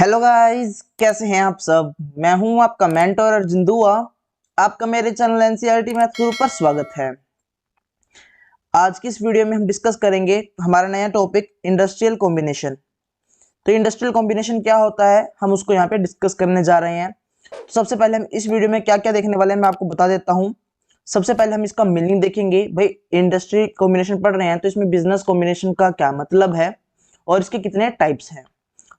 Hello guys, कैसे हैं आप सब। मैं हूं आपका मेंटर अर्जुन दुआ। आपका मेरे चैनल एनसीईआरटी मैथ्स गुरु पर स्वागत है। आज की इस वीडियो में हम डिस्कस करेंगे हमारा नया टॉपिक इंडस्ट्रियल कॉम्बिनेशन। तो इंडस्ट्रियल कॉम्बिनेशन क्या होता है, हम उसको यहाँ पे डिस्कस करने जा रहे हैं। तो सबसे पहले हम इस वीडियो में क्या क्या देखने वाले हैं मैं आपको बता देता हूँ। सबसे पहले हम इसका मीनिंग देखेंगे। भाई, इंडस्ट्री कॉम्बिनेशन पढ़ रहे हैं तो इसमें बिजनेस कॉम्बिनेशन का क्या मतलब है और इसके कितने टाइप्स हैं,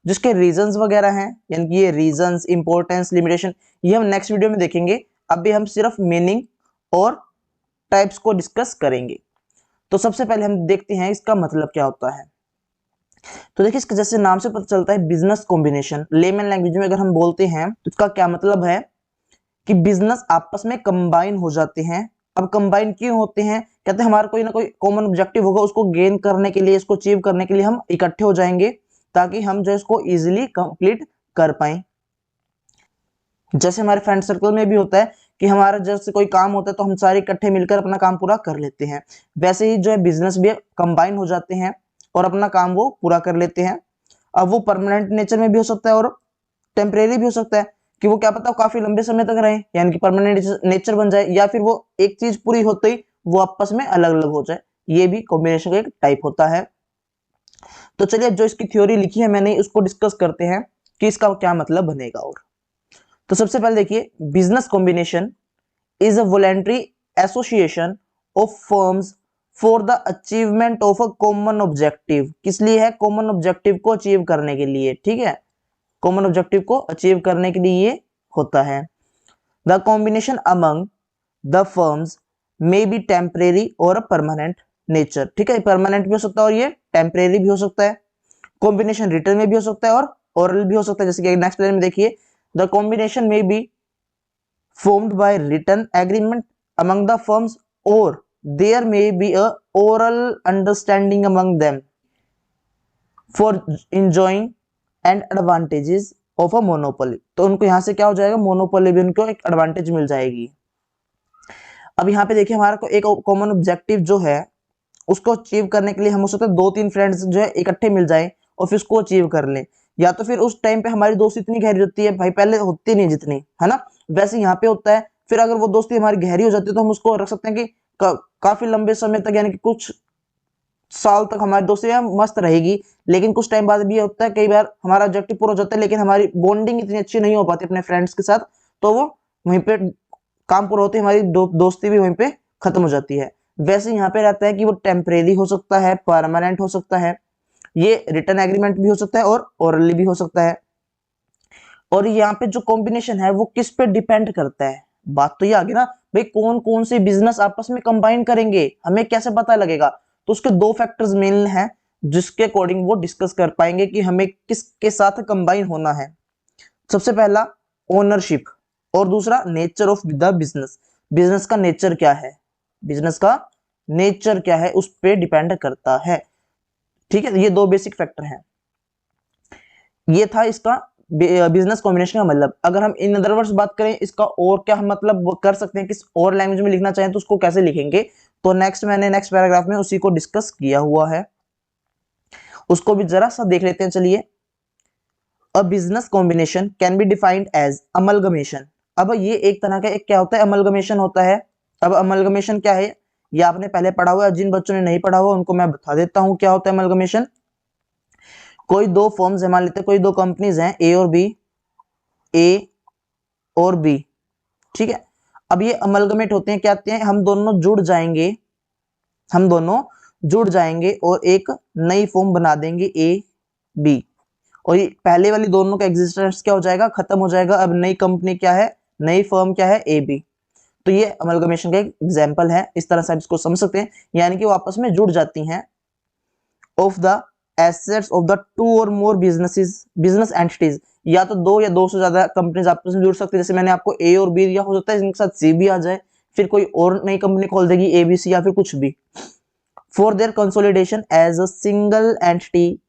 जिसके रीजंस वगैरह हैं, यानी कि ये रीजंस, इंपॉर्टेंस, लिमिटेशन, ये हम नेक्स्ट वीडियो में देखेंगे। अभी हम सिर्फ मीनिंग और टाइप्स को डिस्कस करेंगे। तो सबसे पहले हम देखते हैं इसका मतलब क्या होता है। तो देखिए, इसके जैसे नाम से पता चलता है बिजनेस कॉम्बिनेशन, लेमन लैंग्वेज में अगर हम बोलते हैं तो इसका क्या मतलब है कि बिजनेस आपस में कंबाइन हो जाते हैं। अब कंबाइन क्यों होते हैं, कहते हैं हमारा कोई ना कोई कॉमन ऑब्जेक्टिव होगा, उसको गेन करने के लिए, इसको अचीव करने के लिए हम इकट्ठे हो जाएंगे ताकि हम जो इसको इजीली कंप्लीट कर पाए। जैसे हमारे फ्रेंड सर्कल में भी होता है कि हमारा जैसे कोई काम होता है तो हम सारे इकट्ठे मिलकर अपना काम पूरा कर लेते हैं। वैसे ही जो है बिजनेस भी कंबाइन हो जाते हैं और अपना काम वो पूरा कर लेते हैं। अब वो परमानेंट नेचर में भी हो सकता है और टेम्परेरी भी हो सकता है कि वो क्या पता काफी लंबे समय तक रहे, यानी कि परमानेंट नेचर बन जाए, या फिर वो एक चीज पूरी होते ही वो आपस में अलग अलग हो जाए। ये भी कॉम्बिनेशन का एक टाइप होता है। तो चलिए, जो इसकी थ्योरी लिखी है मैंने उसको डिस्कस करते हैं कि इसका क्या मतलब बनेगा। और तो सबसे पहले देखिए, business combination is a voluntary association of firms for the achievement of a common objective. किस लिए है? कॉमन ऑब्जेक्टिव को अचीव करने के लिए। ठीक है, कॉमन ऑब्जेक्टिव को अचीव करने के लिए ये होता है। The combination among the firms may be temporary और परमानेंट नेचर। ठीक है, परमानेंट भी हो सकता है और ये टेम्परेरी भी हो सकता है। कॉम्बिनेशन रिटर्न में भी हो सकता है और ओरल भी हो सकता है। जैसे कि नेक्स्ट लाइन में देखिए, द कॉम्बिनेशन में B formed by written agreement among the firms, or there may be a oral understanding among them for enjoying and advantages of a monopoly। तो उनको यहां से क्या हो जाएगा, मोनोपोली भी उनको एक एडवांटेज मिल जाएगी। अब यहाँ पे देखिए, हमारा को एक कॉमन ऑब्जेक्टिव जो है उसको अचीव करने के लिए हम हो सकता है दो तीन फ्रेंड्स जो है इकट्ठे मिल जाए और फिर उसको अचीव कर लें। या तो फिर उस टाइम पे हमारी दोस्ती इतनी गहरी होती है, भाई पहले होती नहीं जितनी, है ना, वैसे यहाँ पे होता है। फिर अगर वो दोस्ती हमारी गहरी हो जाती है तो हम उसको रख सकते हैं कि काफी लंबे समय तक, यानी कि कुछ साल तक हमारी दोस्ती मस्त रहेगी। लेकिन कुछ टाइम बाद भी होता है, कई बार हमारा ऑब्जेक्टिव पूरा हो जाता है लेकिन हमारी बॉन्डिंग इतनी अच्छी नहीं हो पाती अपने फ्रेंड्स के साथ, तो वो वहीं पे काम पूरा होते हमारी दोस्ती भी वहीं पे खत्म हो जाती है। वैसे यहाँ पे रहता है कि वो टेम्परेरी हो सकता है, परमानेंट हो सकता है, ये रिटर्न एग्रीमेंट भी हो सकता है और ओरली भी हो सकता है। और यहाँ पे जो कॉम्बिनेशन है वो किस पे डिपेंड करता है, बात तो ये आ गई ना भाई, कौन कौन से बिजनेस आपस में कंबाइन करेंगे हमें कैसे पता लगेगा। तो उसके दो फैक्टर्स मेन हैं जिसके अकॉर्डिंग वो डिस्कस कर पाएंगे कि हमें किसके साथ कंबाइन होना है। सबसे पहला ओनरशिप और दूसरा nature of the business. Business का नेचर क्या है, बिजनेस का नेचर क्या है उस पर डिपेंड करता है। ठीक है, ये दो बेसिक फैक्टर हैं। ये था इसका बिजनेस कॉम्बिनेशन का मतलब। अगर हम इन अदर वर्ड्स बात करें इसका और क्या हम मतलब कर सकते हैं, किस और लैंग्वेज में लिखना चाहें तो उसको कैसे लिखेंगे, तो मैंने नेक्स्ट पैराग्राफ में उसी को डिस्कस किया हुआ है, उसको भी जरा सा देख लेते हैं। चलिए, a business combination can be defined as amalgamation. अब ये एक तरह का एक क्या होता है, अमलगमेशन होता है। अब अमलगमेशन क्या है, ये आपने पहले पढ़ा हुआ है, जिन बच्चों ने नहीं पढ़ा हुआ उनको मैं बता देता हूं क्या होता है अमलगमेशन। कोई दो फर्म्स है, मान लेते हैं कोई दो कंपनीज हैं ए और बी, ए और बी, ठीक है। अब ये अमलगमेट होते हैं, क्या होते हैं, हम दोनों जुड़ जाएंगे, हम दोनों जुड़ जाएंगे और एक नई फॉर्म बना देंगे ए बी, और ये पहले वाली दोनों का एग्जिस्टेंस क्या हो जाएगा, खत्म हो जाएगा। अब नई कंपनी क्या है, नई फर्म क्या है, ए बी। तो ये अमलगमेशन का एक एग्जांपल है, इस तरह से आप इसको समझ सकते हैं, यानी कि वो आपस में जुड़ जाती हैं। Of the assets of the two और मोर बिजनेसेस, बिजनेस एंटिटीज, या तो दो या दो से ज्यादा कंपनीज आपस में जुड़ सकती है। जैसे मैंने आपको ए और बी दिया, हो सकता है इनके साथ सी भी आ जाए, फिर कोई और नई कंपनी खोल देगी ए बी सी या फिर कुछ भी, for their consolidation as a single entity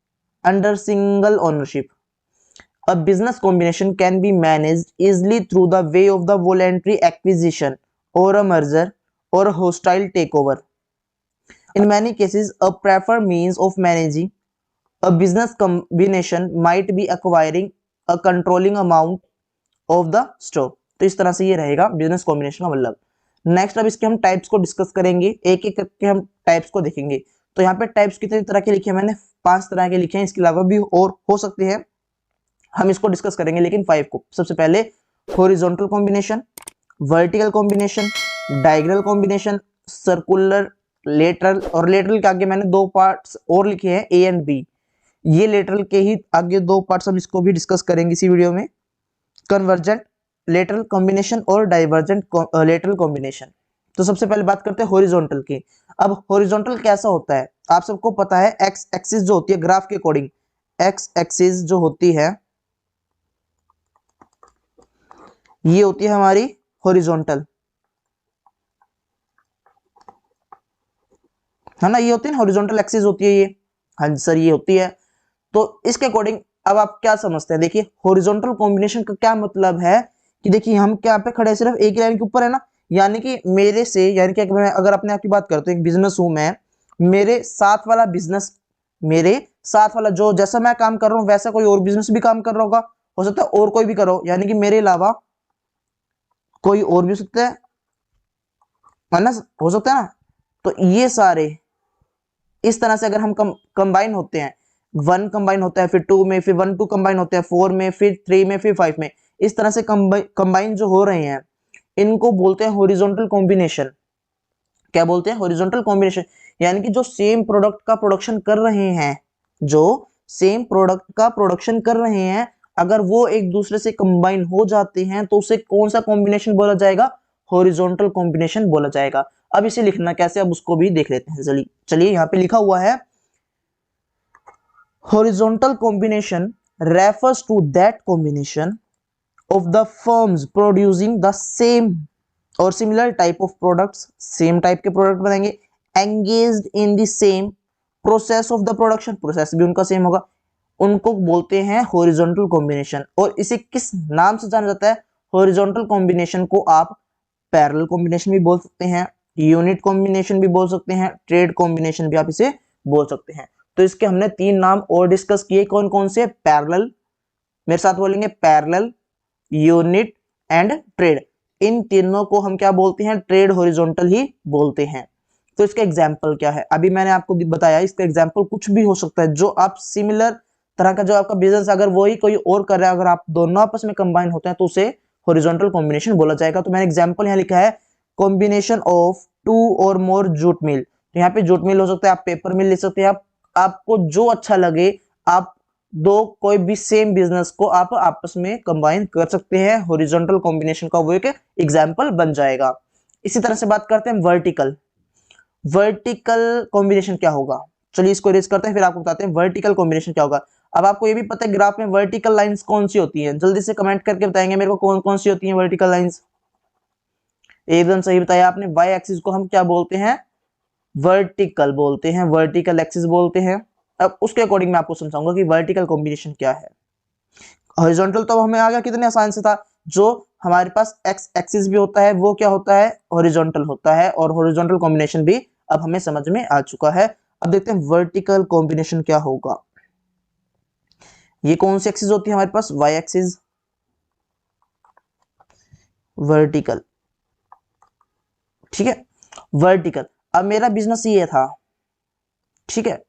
under single ownership. A business combination can be managed easily through the way of the voluntary acquisition or a merger or a hostile takeover. In many cases, a preferred means of managing a business combination might be acquiring a controlling amount of the stock. तो इस तरह से ये रहेगा business combination का मतलब। Next अब इसके हम टाइप्स को डिस्कस करेंगे, एक एक करके हम टाइप्स को देखेंगे। तो यहाँ पे टाइप्स कितनी तरह के लिखे हैं मैंने, 5 तरह के लिखे हैं, इसके अलावा भी और हो सकते हैं, हम इसको डिस्कस करेंगे लेकिन 5 को। सबसे पहले horizontal combination, vertical combination, diagonal combination, circular, lateral, और लेटरल के आगे मैंने 2 पार्ट्स और लिखे हैं ए एंड बी, ये लेटरल के ही आगे 2 पार्ट्स हम इसको भी डिस्कस करेंगे इसी वीडियो में। कन्वर्जेंट लेटरल कॉम्बिनेशन और डाइवर्जेंट लेटरल कॉम्बिनेशन। तो सबसे पहले बात करते हैं हॉरिजॉन्टल की। अब हॉरिजॉन्टल कैसा होता है, आप सबको पता है एक्स एक्सिस जो होती है ग्राफ के अकॉर्डिंग, एक्स एक्सिस जो होती है ये होती है हमारी हॉरिजॉन्टल, है ना, ये होती है हॉरिजॉन्टल एक्सिस होती है ये, हाँ जी सर ये होती है। तो इसके अकॉर्डिंग अब आप क्या समझते हैं, देखिए हॉरिजॉन्टल कॉम्बिनेशन का क्या मतलब है कि देखिए हम क्या पे खड़े सिर्फ एक लाइन के ऊपर है ना, यानी कि मेरे से, यानी कि मैं अगर अपने आप की बात करता हूँ, एक बिजनेस हूं मैं, मेरे साथ वाला बिजनेस, मेरे साथ वाला जो जैसा मैं काम कर रहा हूँ वैसा कोई और बिजनेस भी काम कर रहा होगा, हो सकता है और कोई भी करो, यानी कि मेरे अलावा कोई और भी हो सकता है ना, हो सकता है ना। तो ये सारे इस तरह से अगर हम कंबाइन होते हैं, 1 कंबाइन होता है, फिर 2 में, फिर 1 2 कंबाइन होते हैं 4 में, फिर 3 में, फिर 5 में, इस तरह से कंबाइन जो हो रहे हैं इनको बोलते हैं हॉरिजॉन्टल कॉम्बिनेशन। क्या बोलते हैं, हॉरिजॉन्टल कॉम्बिनेशन। यानी कि जो सेम प्रोडक्ट का प्रोडक्शन कर रहे हैं, जो सेम प्रोडक्ट का प्रोडक्शन कर रहे हैं, अगर वो एक दूसरे से कंबाइन हो जाते हैं तो उसे कौन सा कॉम्बिनेशन बोला जाएगा, हॉरिजॉन्टल कॉम्बिनेशन बोला जाएगा। अब इसे लिखना कैसे, अब उसको भी देख लेते हैं। चलिए यहाँ पे लिखा हुआ है, horizontal combination refers to that combination of the firms producing the same or similar type of products, same type के प्रोडक्ट बनाएंगे, engaged in the same process of the production, process भी उनका सेम होगा, उनको बोलते हैं हॉरिजॉन्टल कॉम्बिनेशन। और इसे किस नाम से जाना जाता है, हॉरिजॉन्टल कॉम्बिनेशन को आप पैरेलल कॉम्बिनेशन भी बोल सकते हैं, यूनिट कॉम्बिनेशन भी बोल सकते हैं, ट्रेड कॉम्बिनेशन भी आप इसे बोल सकते हैं। तो इसके हमने 3 नाम और डिस्कस किए, कौन कौन से, पैरेलल, मेरे साथ बोलेंगे पैरेलल, यूनिट एंड ट्रेड। इन तीनों को हम क्या बोलते हैं, ट्रेड हॉरिजॉन्टल ही बोलते हैं। तो इसका एग्जांपल क्या है, अभी मैंने आपको बताया, इसका एग्जांपल कुछ भी हो सकता है, जो आप सिमिलर तरह का जो आपका बिजनेस अगर वही कोई और कर रहा है, अगर आप दोनों आपस में कंबाइन होते हैं तो उसे हॉरिजॉन्टल कॉम्बिनेशन बोला जाएगा। तो मैंने एग्जांपल यहाँ लिखा है, कॉम्बिनेशन ऑफ 2 और मोर जूट मिल। तो यहाँ पे जूट मिल हो सकता है, आप पेपर मिल ले सकते हैं, आपको जो अच्छा लगे, आप दो कोई भी सेम बिजनेस को आप आपस में कंबाइन कर सकते हैं, हॉरिजॉन्टल कॉम्बिनेशन का वो एक एग्जांपल बन जाएगा। इसी तरह से बात करते हैं वर्टिकल। वर्टिकल कॉम्बिनेशन क्या होगा, चलिए इसको इरेज करते हैं फिर आपको बताते हैं वर्टिकल कॉम्बिनेशन क्या होगा। अब आपको ये भी पता है ग्राफ में वर्टिकल लाइंस कौन सी होती हैं, जल्दी से कमेंट करके बताएंगे मेरे को कौन कौन सी होती हैं वर्टिकल लाइंस। एकदम सही बताया आपने, वाई एक्सिस को हम क्या बोलते हैं, वर्टिकल बोलते हैं, वर्टिकल एक्सिस बोलते हैं। अब उसके अकॉर्डिंग मैं आपको समझाऊंगा कि वर्टिकल कॉम्बिनेशन क्या है। हॉरिजॉन्टल तो हमें आ गया, कितने आसान से था, जो हमारे पास एक्स एक्सिस भी होता है वो क्या होता है, हॉरिजॉन्टल होता है, और हॉरिजॉन्टल कॉम्बिनेशन भी अब हमें समझ में आ चुका है। अब देखते हैं वर्टिकल कॉम्बिनेशन क्या होगा। ये कौन सी एक्सिस होती है हमारे पास, वाई एक्सिस, वर्टिकल, ठीक है, वर्टिकल। अब मेरा बिजनेस ये था, ठीक है,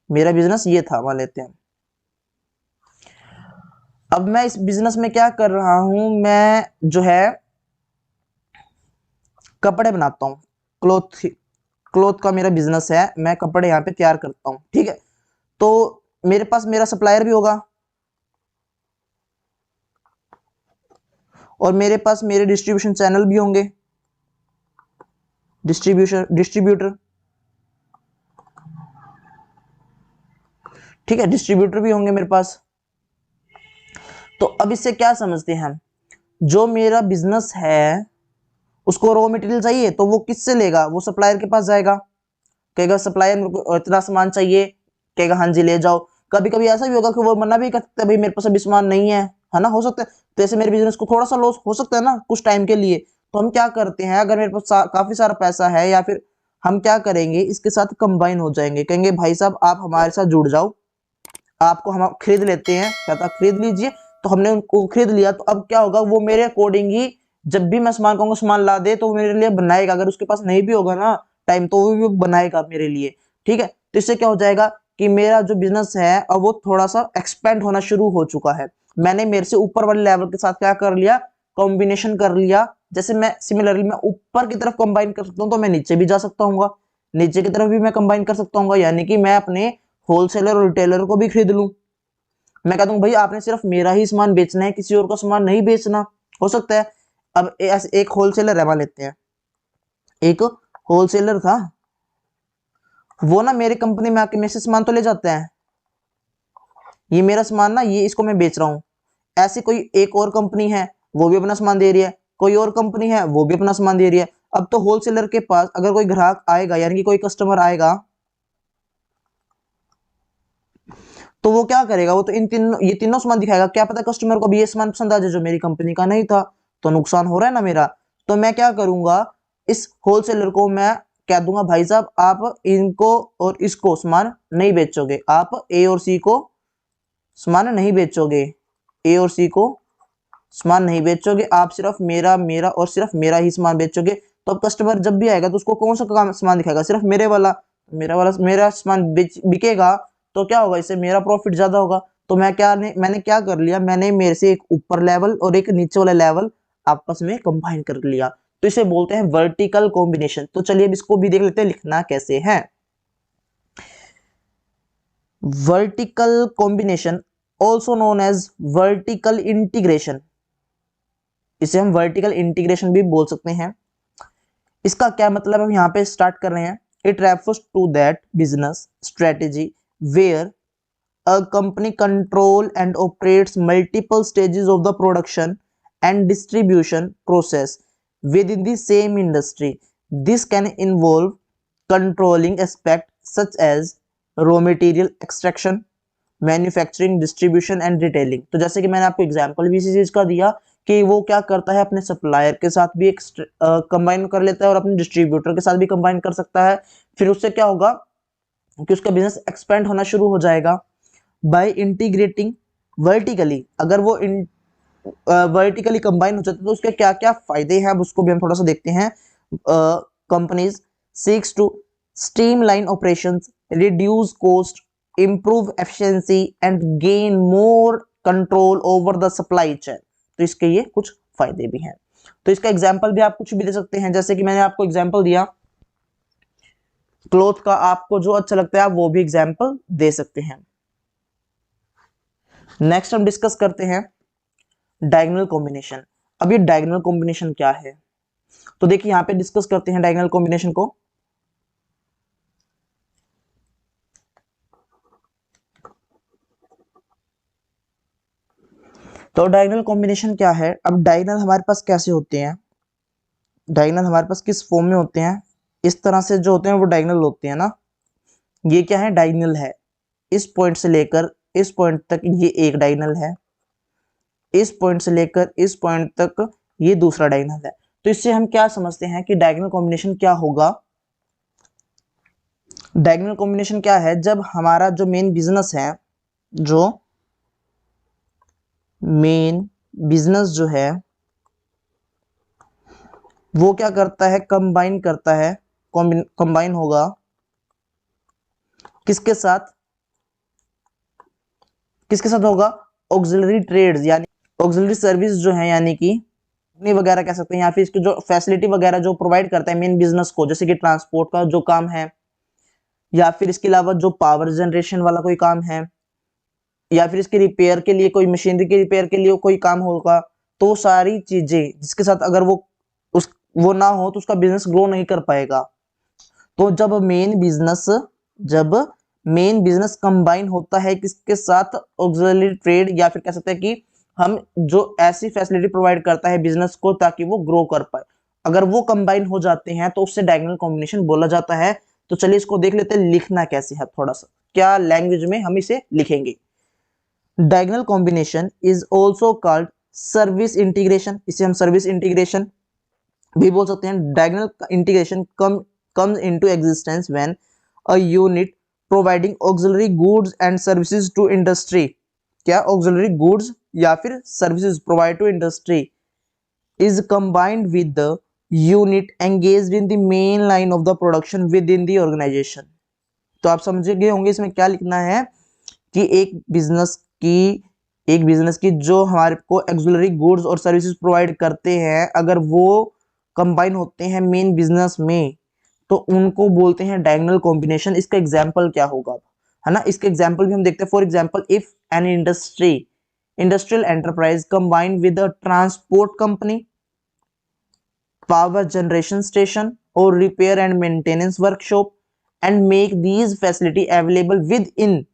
मेरा बिजनेस ये था मान लेते हैं। अब मैं इस बिजनेस में क्या कर रहा हूं, मैं जो है कपड़े बनाता हूं, क्लोथ, क्लोथ का मेरा बिजनेस है, मैं कपड़े यहाँ पे तैयार करता हूं, ठीक है। तो मेरे पास मेरा सप्लायर भी होगा और मेरे पास मेरे डिस्ट्रीब्यूशन चैनल भी होंगे, डिस्ट्रीब्यूटर, ठीक है, डिस्ट्रीब्यूटर भी होंगे मेरे पास। तो अब इससे क्या समझते हैं हम, जो मेरा बिजनेस है उसको रॉ मटेरियल चाहिए तो वो किससे लेगा, वो सप्लायर के पास जाएगा, कहेगा सप्लायर मेरे को इतना सामान चाहिए, कहेगा हाँ जी ले जाओ। कभी कभी ऐसा भी होगा कि वो मना भी कर सकता है, भाई मेरे पास अभी सामान नहीं है ना, हो सकता है। तो ऐसे मेरे बिजनेस को थोड़ा सा लॉस हो सकता है ना कुछ टाइम के लिए, तो हम क्या करते हैं, अगर मेरे पास काफी सारा पैसा है, या फिर हम क्या करेंगे, इसके साथ कंबाइन हो जाएंगे, कहेंगे भाई साहब आप हमारे साथ जुड़ जाओ, आपको हम खरीद लेते हैं, क्या खरीद लीजिए, तो हमने उनको खरीद लिया, तो अब क्या होगा, वो मेरे अकॉर्डिंग ही जब भी मैं सामान कहूंगा सामान ला दे तो वो मेरे लिए बनाएगा। अगर उसके पास नहीं भी होगा ना टाइम, तो वो भी बनाएगा मेरे लिए, ठीक है। तो इससे क्या हो जाएगा कि मेरा जो बिजनेस है अब वो थोड़ा सा एक्सपेंड होना शुरू हो चुका है। मैंने मेरे से ऊपर वाले लेवल के साथ क्या कर लिया, कॉम्बिनेशन कर लिया। जैसे मैं सिमिलरली मैं ऊपर की तरफ कंबाइन कर सकता हूँ, तो मैं नीचे भी जा सकता हूँ, नीचे की तरफ भी मैं कंबाइन कर सकता हूँ, यानी कि मैं अपने होलसेलर और रिटेलर को भी खरीद लूं। मैं कहता हूँ भाई आपने सिर्फ मेरा ही सामान बेचना है, किसी और का सामान नहीं बेचना। हो सकता है अब एक होलसेलर है, मान लेते हैं एक होलसेलर था, वो ना मेरे कंपनी में आके मेरे से सामान तो ले जाता है, ये मेरा सामान ना ये इसको मैं बेच रहा हूँ। ऐसी कोई एक और कंपनी है, वो भी अपना सामान दे रही है, कोई और कंपनी है वो भी अपना सामान दे रही है। अब तो होलसेलर के पास अगर कोई ग्राहक आएगा, यानी कि कोई कस्टमर आएगा, तो वो क्या करेगा, वो तो ये तीनों सामान दिखाएगा। क्या पता कस्टमर को भी ये सामान पसंद आ जाए जो मेरी कंपनी का नहीं था, तो नुकसान हो रहा है ना मेरा। तो मैं क्या करूंगा, इस होलसेलर को मैं कह दूंगा भाई साहब आप इनको और इसको सामान नहीं बेचोगे, आप ए और सी को सामान नहीं बेचोगे, ए और सी को सामान नहीं बेचोगे, आप सिर्फ मेरा मेरा और सिर्फ मेरा ही सामान बेचोगे। तो अब कस्टमर जब भी आएगा तो उसको कौन सा सामान दिखाएगा, सिर्फ मेरा सामान बिकेगा, तो क्या होगा, इससे मेरा प्रॉफिट ज्यादा होगा। तो मैंने क्या कर लिया, मैंने मेरे से एक ऊपर लेवल और एक नीचे वाला लेवल आपस में कंबाइन कर लिया। तो इसे बोलते हैं वर्टिकल कॉम्बिनेशन। तो चलिए अब इसको भी देख लेते हैं लिखना कैसे है। Vertical combination also known as vertical integration, इसे हम वर्टिकल इंटीग्रेशन भी बोल सकते हैं। इसका क्या मतलब हम यहाँ पे स्टार्ट कर रहे हैं। It refers to that business strategy where a company control and operates multiple stages of the production and distribution process within the same industry. This can involve controlling aspect such as raw material extraction, manufacturing, distribution and retailing. तो जैसे कि मैंने आपको example भी इसी चीज का दिया कि वो क्या करता है, अपने सप्लायर के साथ भी एक कंबाइन कर लेता है और अपने डिस्ट्रीब्यूटर के साथ भी कंबाइन कर सकता है। फिर उससे क्या होगा कि उसका बिजनेस एक्सपेंड होना शुरू हो जाएगा। बाय इंटीग्रेटिंग वर्टिकली, अगर वो वर्टिकली कंबाइन हो जाता है तो उसके क्या क्या फायदे हैं, अब उसको भी हम थोड़ा सा देखते हैं। Companies seeks to streamline operations, reduce cost, improve efficiency and gain more control over the supply chain। तो इसके ये कुछ फायदे भी हैं। तो इसका एग्जांपल भी आप कुछ भी दे सकते हैं, जैसे कि मैंने आपको एग्जांपल दिया क्लॉथ का, आपको जो अच्छा लगता है आप वो भी एग्जांपल दे सकते हैं। नेक्स्ट हम डिस्कस करते हैं डायगोनल कॉम्बिनेशन। अब ये डायगोनल कॉम्बिनेशन क्या है, तो देखिए यहां पे डिस्कस करते हैं डायगोनल कॉम्बिनेशन को। तो डायगोनल कॉम्बिनेशन क्या है। अब डायगोनल हमारे पास कैसे होते हैं, डायगोनल हमारे पास किस फॉर्म में होते हैं, इस तरह से जो होते हैं वो डायगोनल होते हैं ना। ये क्या है, डायगोनल है, इस पॉइंट से लेकर इस पॉइंट तक ये एक डायगोनल है, इस पॉइंट से लेकर इस पॉइंट तक ये दूसरा डायगोनल है। तो इससे हम क्या समझते हैं कि डायगोनल कॉम्बिनेशन क्या होगा। डायगोनल कॉम्बिनेशन क्या है, जब हमारा जो मेन बिजनेस है, जो मेन बिजनेस जो है वो क्या करता है, कंबाइन करता है, कंबाइन होगा किसके साथ, किसके साथ होगा, ऑक्सिलरी ट्रेड्स, यानी ऑक्सिलरी सर्विस जो है, यानी कि कंपनी वगैरह कह सकते हैं, या फिर इसकी जो फैसिलिटी वगैरह जो प्रोवाइड करता है मेन बिजनेस को, जैसे कि ट्रांसपोर्ट का जो काम है, या फिर इसके अलावा जो पावर जनरेशन वाला कोई काम है, या फिर इसके रिपेयर के लिए कोई मशीनरी के रिपेयर के लिए कोई काम होगा। तो सारी चीजें जिसके साथ अगर वो ना हो तो उसका बिजनेस ग्रो नहीं कर पाएगा। तो जब मेन बिजनेस कंबाइन होता है किसके साथ, ऑक्सिलरी ट्रेड, या फिर कह सकते हैं कि हम जो ऐसी फैसिलिटी प्रोवाइड करता है बिजनेस को ताकि वो ग्रो कर पाए, अगर वो कंबाइन हो जाते हैं तो उससे डायगोनल कॉम्बिनेशन बोला जाता है। तो चलिए इसको देख लेते हैं लिखना कैसे है, थोड़ा सा क्या लैंग्वेज में हम इसे लिखेंगे। Diagonal combination is also called service integration, इसे हम सर्विस इंटीग्रेशन भी बोल सकते हैं। Diagonal integration comes into existence when a unit providing auxiliary goods and services to industry, क्या auxiliary goods या फिर services provide to industry is combined with the unit engaged in the main line of the production within the organisation. तो आप समझ गए होंगे इसमें क्या लिखना है कि एक बिजनेस की जो हमारे को एक्सुलरी गुड्स और सर्विसेज प्रोवाइड करते हैं, अगर वो कंबाइन होते हैं मेन बिजनेस में तो उनको बोलते हैं डायगोनल कॉम्बिनेशन। इसका एग्जांपल क्या होगा, है ना, इसके एग्जांपल भी हम देखते हैं। For example, if an industrial enterprise combine with a transport company, power generation station और repair and maintenance workshop and make these facility available within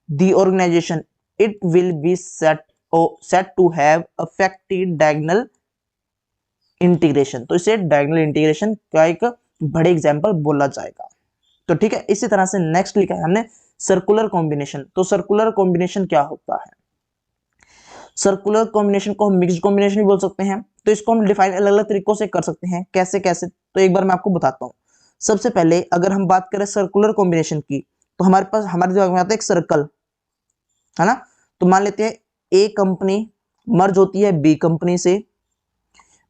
the organization, it will be set to have effective diagonal integration। तो इसे diagonal integration का एक बड़े example बोला जाएगा। तो ठीक है, इसी तरह से नेक्स्ट लिखा है हमने सर्कुलर कॉम्बिनेशन। तो सर्कुलर कॉम्बिनेशन क्या होता है? सर्कुलर कॉम्बिनेशन को हम मिक्स्ड कॉम्बिनेशन भी बोल सकते हैं। तो इसको हम डिफाइन अलग अलग तरीकों से कर सकते हैं। कैसे कैसे, तो एक बार मैं आपको बताता हूँ। सबसे पहले अगर हम बात करें सर्कुलर कॉम्बिनेशन की, तो हमारे दिमाग में आता है एक सर्कल, है ना। तो मान लेते हैं ए कंपनी मर्ज होती है बी कंपनी से,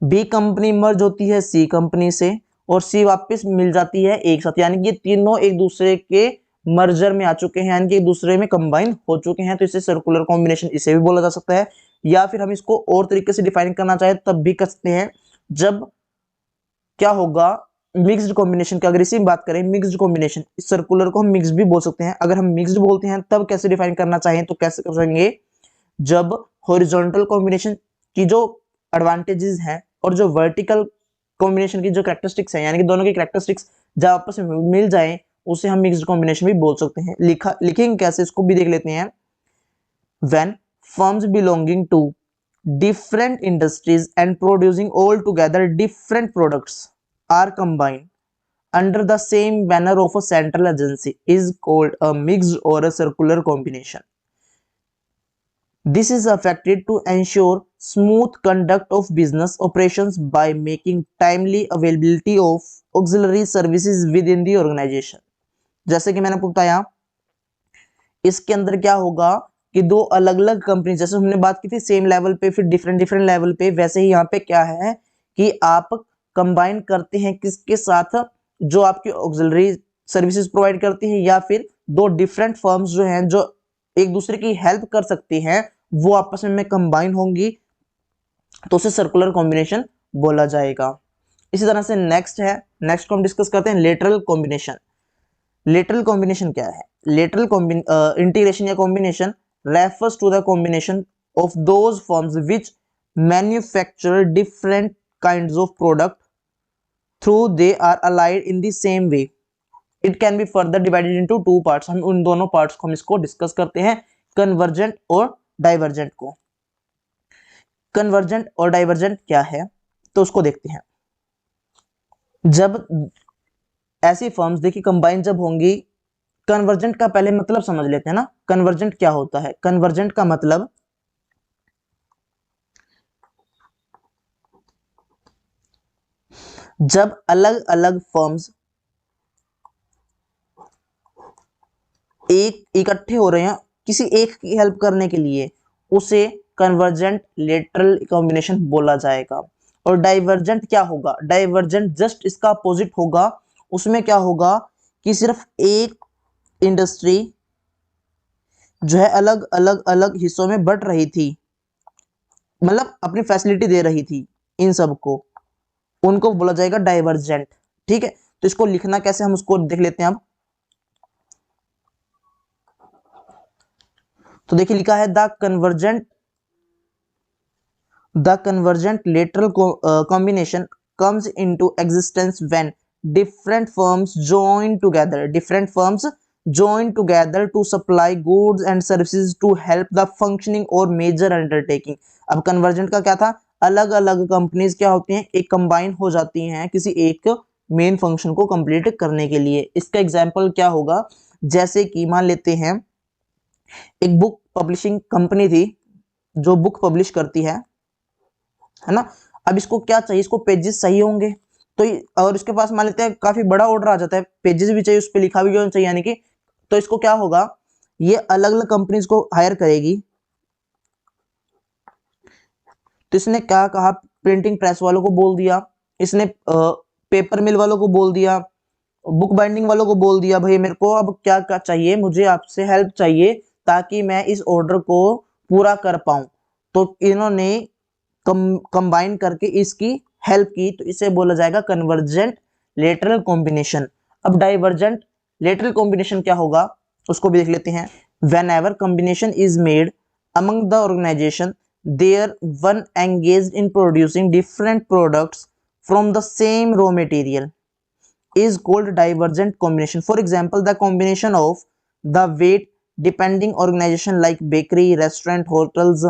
बी कंपनी मर्ज होती है सी कंपनी से, और सी वापस मिल जाती है एक साथ, यानी कि ये तीनों एक दूसरे के मर्जर में आ चुके हैं, यानी कि एक दूसरे में कंबाइन हो चुके हैं। तो इसे सर्कुलर कॉम्बिनेशन इसे भी बोला जा सकता है। या फिर हम इसको और तरीके से डिफाइन करना चाहे तब भी कर सकते हैं। जब क्या होगा मिक्स्ड कॉम्बिनेशन की, अगर इसी में बात करें मिक्स्ड कॉम्बिनेशन, इस सर्कुलर को हम मिक्स्ड भी बोल सकते हैं। अगर हम मिक्स्ड बोलते हैं तब कैसे डिफाइन करना चाहें तो कैसे करेंगे, जब हॉरिजॉन्टल कॉम्बिनेशन की जो एडवांटेजेस हैं और जो वर्टिकल कॉम्बिनेशन की जो कैरेक्टरिस्टिक्स हैं, यानी कि दोनों की कैरेक्टरिस्टिक्स जब आपस में मिल जाए उसे हम मिक्स्ड कॉम्बिनेशन भी बोल सकते हैं। लिखेंगे कैसे, इसको भी देख लेते हैं। When firms belonging to different industries and producing all together different products are combined under the same banner of a central agency is called a mixed or a circular combination. This is effective to ensure smooth conduct of business operations by making timely availability of auxiliary services within the organization। जैसे कि मैंने आपको बताया, इसके अंदर क्या होगा कि दो अलग अलग कंपनी, जैसे हमने बात की थी सेम लेवल पे फिर डिफरेंट डिफरेंट लेवल पे, वैसे ही यहाँ पे क्या है कि आप कंबाइन करते हैं किसके साथ, जो आपकी ऑक्सिलरी सर्विसेज प्रोवाइड करती है, या फिर दो डिफरेंट फर्म्स जो हैं जो एक दूसरे की हेल्प कर सकती हैं वो आपस में कंबाइन होंगी, तो उसे सर्कुलर कॉम्बिनेशन बोला जाएगा। इसी तरह से नेक्स्ट को हम डिस्कस करते हैं लेटरल कॉम्बिनेशन। लेटरल कॉम्बिनेशन क्या है? लेटरल इंटीग्रेशन या combination refers to the combination of those firms which manufacture different kinds of product through they are allied in the same way. It can be further divided into two parts। हम उन दोनों parts को हम इसको discuss करते हैं, convergent और divergent को। कन्वर्जेंट और डाइवर्जेंट क्या है तो उसको देखते हैं। जब ऐसी फर्म्स देखिए कंबाइन जब होंगी, कन्वर्जेंट का पहले मतलब समझ लेते हैं ना। कन्वर्जेंट क्या होता है? कन्वर्जेंट का मतलब जब अलग अलग फर्म्स एक इकट्ठे हो रहे हैं किसी एक की हेल्प करने के लिए, उसे कन्वर्जेंट लेटरल कॉम्बिनेशन बोला जाएगा। और डाइवर्जेंट क्या होगा? डाइवर्जेंट जस्ट इसका अपोजिट होगा। उसमें क्या होगा कि सिर्फ एक इंडस्ट्री जो है अलग अलग अलग हिस्सों में बट रही थी, मतलब अपनी फैसिलिटी दे रही थी इन सबको, उनको बोला जाएगा डाइवर्जेंट। ठीक है, तो इसको लिखना कैसे हम उसको देख लेते हैं अब। तो देखिए लिखा है the convergent lateral combination comes into existence when different firms join together to supply goods and services to help the functioning or major undertaking। अब कन्वर्जेंट का क्या था? अलग अलग कंपनीज क्या होती हैं, एक कंबाइन हो जाती हैं किसी एक मेन फंक्शन को कंप्लीट करने के लिए। इसका एग्जांपल क्या होगा? जैसे कि मान लेते हैं एक बुक पब्लिशिंग कंपनी थी जो बुक पब्लिश करती है ना। अब इसको क्या चाहिए? इसको पेजेस चाहिए होंगे, तो और इसके पास मान लेते हैं काफी बड़ा ऑर्डर आ जाता है, पेजेस भी चाहिए, उस पर लिखा भी होना चाहिए, यानी कि तो इसको क्या होगा, ये अलग अलग कंपनीज को हायर करेगी, तो इसने क्या कहा, प्रिंटिंग प्रेस वालों को बोल दिया, इसने पेपर मिल वालों को बोल दिया, बुक बाइंडिंग वालों को बोल दिया, भाई मेरे को अब क्या क्या चाहिए, मुझे आपसे हेल्प चाहिए ताकि मैं इस ऑर्डर को पूरा कर पाऊं। तो इन्होंने कंबाइन करके इसकी हेल्प की, तो इसे बोला जाएगा कन्वर्जेंट लेटरल कॉम्बिनेशन। अब डाइवर्जेंट लेटरल कॉम्बिनेशन क्या होगा उसको भी देख लेते हैं। whenever combination is made among the organization there one engaged in producing different products from the same raw material is called divergent combination. For example, the combination of the weight depending organization like bakery, restaurant, hotels,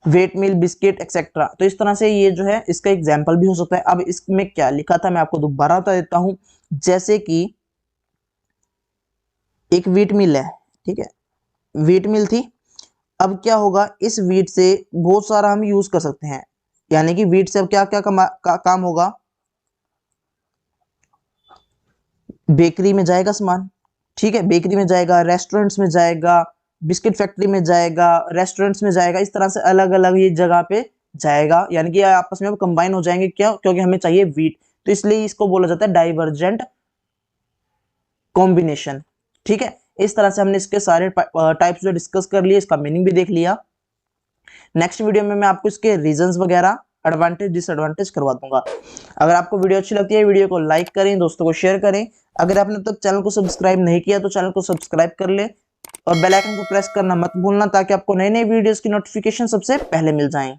wet mill, biscuit etcetera. तो इस तरह से ये जो है इसका example भी हो सकता है। अब इसमें क्या लिखा था मैं आपको दोबारा बता देता हूं। जैसे कि एक वीट मिल है, ठीक है, वीट मिल थी। अब क्या होगा, इस वीट से बहुत सारा हम यूज कर सकते हैं, यानी कि वीट से अब क्या क्या काम होगा, बेकरी में जाएगा सामान, ठीक है, बेकरी में जाएगा, रेस्टोरेंट्स में जाएगा, बिस्किट फैक्ट्री में जाएगा, रेस्टोरेंट्स में जाएगा, इस तरह से अलग अलग ये जगह पे जाएगा, यानी कि आपस में कंबाइन हो जाएंगे। क्या, क्योंकि हमें चाहिए वीट, तो इसलिए इसको बोला जाता है डाइवर्जेंट कॉम्बिनेशन। ठीक है, इस तरह से हमने इसके सारे टाइप्स जो डिस्कस कर लिए, इसका मीनिंग भी देख लिया। नेक्स्ट वीडियो में मैं आपको इसके रीजंस वगैरह, एडवांटेज डिसएडवांटेज करवा दूंगा। अगर आपको वीडियो अच्छी लगती है, वीडियो को लाइक करें, दोस्तों को शेयर करें। अगर आपने अब तक चैनल को सब्सक्राइब नहीं किया तो चैनल को सब्सक्राइब कर ले और बेल आइकन को प्रेस करना मत भूलना, ताकि आपको नए नए वीडियोस की नोटिफिकेशन सबसे पहले मिल जाएं।